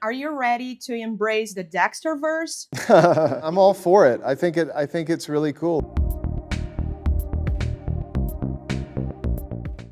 Are you ready to embrace the Dexterverse? I'm all for it. I think it's really cool.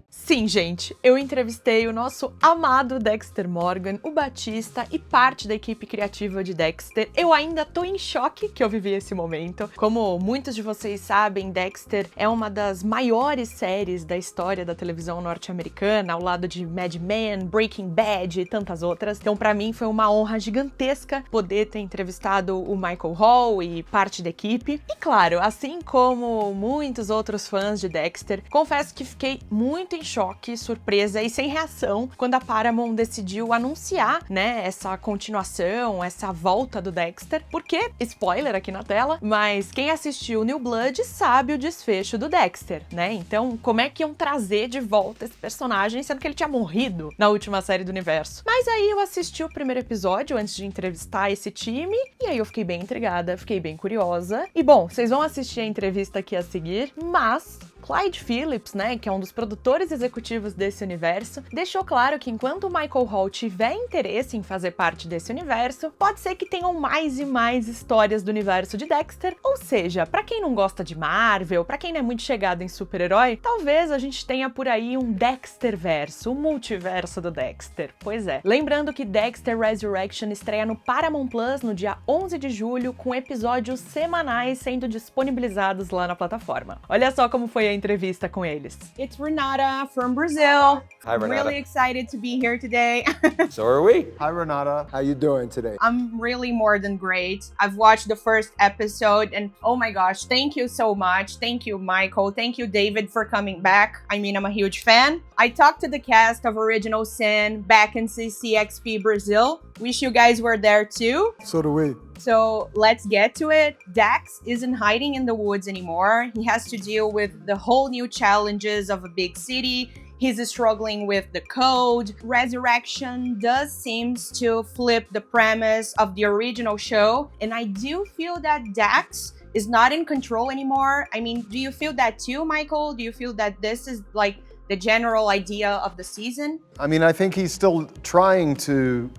Sim, gente, eu entrevistei o nosso amado Dexter Morgan, o Batista e parte da equipe criativa de Dexter. Eu ainda tô em choque que eu vivi esse momento. Como muitos de vocês sabem, Dexter é uma das maiores séries da história da televisão norte-americana, ao lado de Mad Men, Breaking Bad e tantas outras. Então, pra mim, foi uma honra gigantesca poder ter entrevistado o Michael Hall e parte da equipe. E claro, assim como muitos outros fãs de Dexter, confesso que fiquei muito em choque, surpresa e sem reação quando a Paramount decidiu anunciar, né, essa continuação, essa volta do Dexter, porque, spoiler aqui na tela, mas quem assistiu New Blood sabe o desfecho do Dexter, né? Então, como é que iam trazer de volta esse personagem, sendo que ele tinha morrido na última série do universo? Mas aí eu assisti o primeiro episódio antes de entrevistar esse time, e aí eu fiquei bem intrigada, fiquei bem curiosa. E bom, vocês vão assistir a entrevista aqui a seguir, mas Clyde Phillips, né, que é um dos produtores executivos desse universo, deixou claro que enquanto o Michael Hall tiver interesse em fazer parte desse universo, pode ser que tenham mais e mais histórias do universo de Dexter, ou seja, pra quem não gosta de Marvel, pra quem não é muito chegado em super-herói, talvez a gente tenha por aí um Dexterverso, o multiverso do Dexter. Pois é. Lembrando que Dexter Resurrection estreia no Paramount Plus no dia 11 de julho, com episódios semanais sendo disponibilizados lá na plataforma. Olha só como foi a entrevista com eles. It's Renata from Brazil. Hi, Renata. Really excited to be here today. So are we. Hi, Renata. How you doing today? I'm really more than great. I've watched the first episode and oh my gosh, thank you so much. Thank you, Michael. Thank you, David, for coming back. I mean, I'm a huge fan. I talked to the cast of Original Sin back in CCXP Brazil. Wish you guys were there too. So do we. So let's get to it. Dax isn't hiding in the woods anymore. He has to deal with the whole new challenges of a big city. He's struggling with the code. Resurrection does seems to flip the premise of the original show. And I do feel that Dax is not in control anymore. I mean, do you feel that too, Michael? Do you feel that this is like the general idea of the season? I mean, I think he's still trying to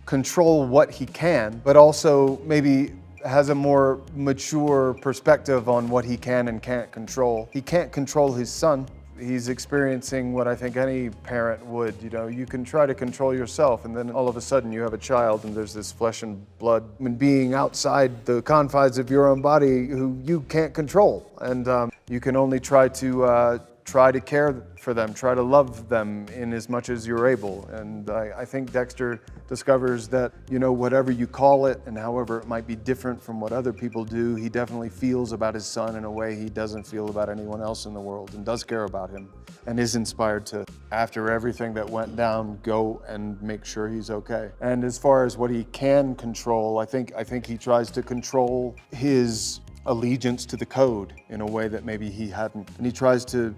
control what he can, but also maybe has a more mature perspective on what he can and can't control. He can't control his son. He's experiencing what I think any parent would. You know, you can try to control yourself, and then all of a sudden you have a child and there's this flesh and blood being outside the confines of your own body who you can't control. And you can only try to care for them, try to love them in as much as you're able. And I think Dexter discovers that, you know, whatever you call it and however it might be different from what other people do, he definitely feels about his son in a way he doesn't feel about anyone else in the world, and does care about him, and is inspired to, after everything that went down, go and make sure he's okay. And as far as what he can control, I think he tries to control his allegiance to the code in a way that maybe he hadn't. And he tries to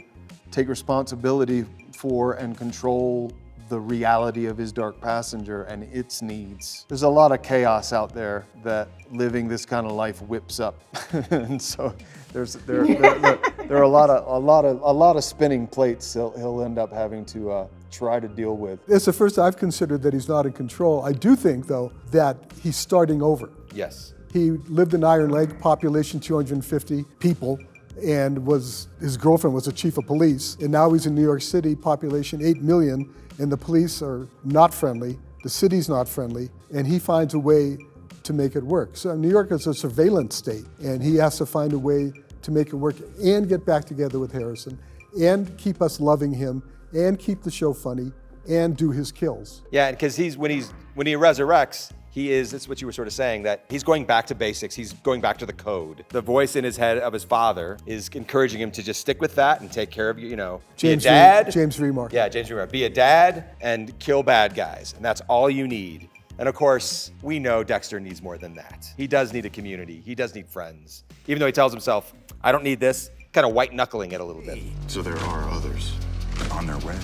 take responsibility for and control the reality of his dark passenger and its needs. There's a lot of chaos out there that living this kind of life whips up, and so there are a lot of spinning plates he'll end up having to try to deal with. It's the first I've considered that he's not in control. I do think, though, that he's starting over. Yes. He lived in Iron Lake, population 250 people, and his girlfriend was the chief of police. And now he's in New York City, population 8 million, and the police are not friendly, the city's not friendly, and he finds a way to make it work. So New York is a surveillance state, and he has to find a way to make it work and get back together with Harrison, and keep us loving him, and keep the show funny, and do his kills. Yeah, because when he resurrects, it's what you were sort of saying, that he's going back to basics. He's going back to the code. The voice in his head of his father is encouraging him to just stick with that and take care of you, know, James be a dad. James Remar. Yeah, James Remar. Be a dad and kill bad guys. And that's all you need. And of course, we know Dexter needs more than that. He does need a community. He does need friends. Even though he tells himself, I don't need this, kind of white knuckling it a little bit. So there are others on their way.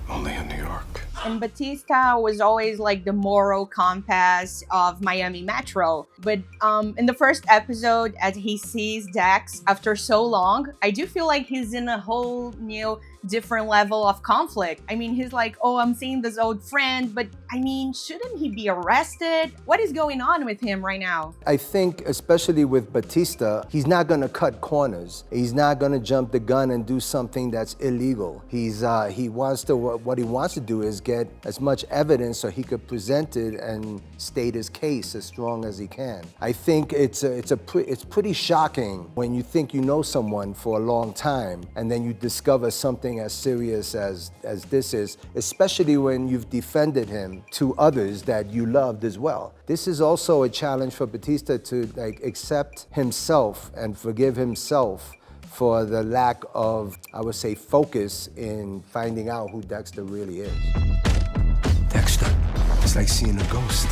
Only in New York. And Batista was always like the moral compass of Miami Metro. But in the first episode, as he sees Dax after so long, I do feel like he's in a whole new different level of conflict. I mean, he's like, oh, I'm seeing this old friend, but I mean, shouldn't he be arrested? What is going on with him right now? I think, especially with Batista, he's not gonna cut corners. He's not gonna jump the gun and do something that's illegal. What he wants to do is get as much evidence so he could present it and state his case as strong as he can. I think it's pretty shocking when you think you know someone for a long time and then you discover something as serious as this is, especially when you've defended him to others that you loved as well. This is also a challenge for Batista to accept himself and forgive himself for the lack of, I would say, focus in finding out who Dexter really is. Dexter, it's like seeing a ghost.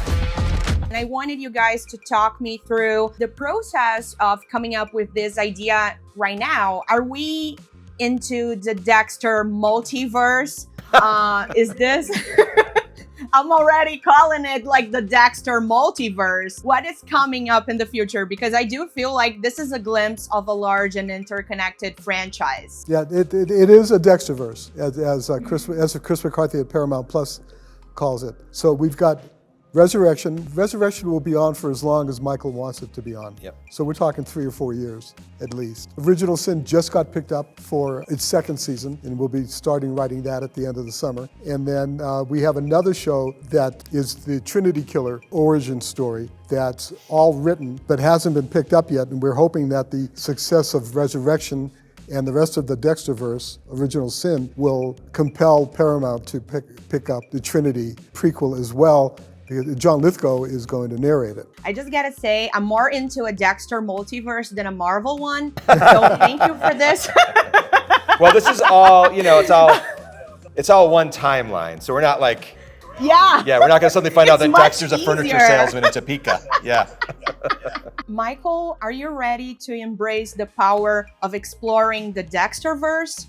And I wanted you guys to talk me through the process of coming up with this idea right now. Are we into the Dexter multiverse? Is this... I'm already calling it like the Dexter multiverse. What is coming up in the future? Because I do feel like this is a glimpse of a large and interconnected franchise. Yeah, it is a Dexterverse, as Chris McCarthy at Paramount Plus calls it. So we've got Resurrection. Resurrection will be on for as long as Michael wants it to be on. Yep. So we're talking 3 or 4 years at least. Original Sin just got picked up for its 2nd season, and we'll be starting writing that at the end of the summer. And then we have another show that is the Trinity Killer origin story that's all written but hasn't been picked up yet. And we're hoping that the success of Resurrection and the rest of the Dexterverse, Original Sin, will compel Paramount to pick up the Trinity prequel as well. John Lithgow is going to narrate it. I just gotta say, I'm more into a Dexter multiverse than a Marvel one. So thank you for this. Well, this is all, it's all one timeline. So we're not like, yeah, we're not gonna suddenly find out It's that much Dexter's a furniture easier. salesman in Topeka. Yeah. Michael, are you ready to embrace the power of exploring the Dexterverse?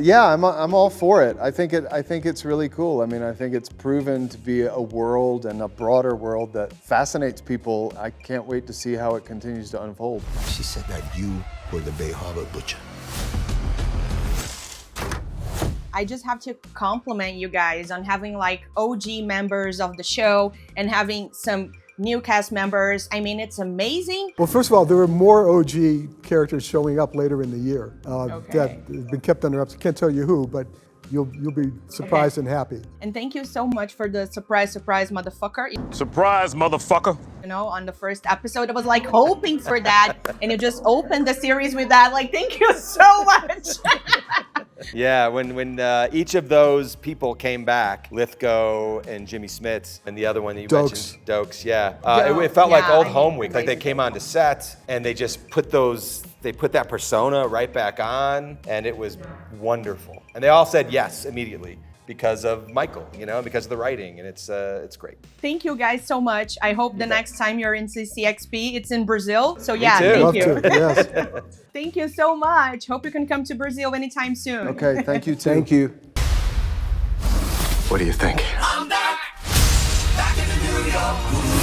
Yeah, I'm all for it. I think it's really cool. I mean, I think it's proven to be a world and a broader world that fascinates people. I can't wait to see how it continues to unfold. She said that you were the Bay Harbor Butcher. I just have to compliment you guys on having like OG members of the show and having some new cast members. I mean, it's amazing. Well, first of all, there are more OG characters showing up later in the year that have been kept under wraps. I can't tell you who, but you'll be surprised and happy. And thank you so much for the surprise, motherfucker. Surprise, motherfucker. You know, on the first episode, I was like hoping for that, and you just opened the series with that. Like, thank you so much. Yeah, when each of those people came back, Lithgow and Jimmy Smits, and the other one that you mentioned, Dokes, it felt like old home week. Like they came onto set and they just put that persona right back on, and it was wonderful. And they all said yes immediately because of Michael, because of the writing, and it's great. Thank you guys so much. I hope the next time you're in CCXP, it's in Brazil. So yeah, too. thank Love you. to, yes. Thank you so much. Hope you can come to Brazil anytime soon. Okay, thank you too. Thank you. What do you think? I'm back in New York.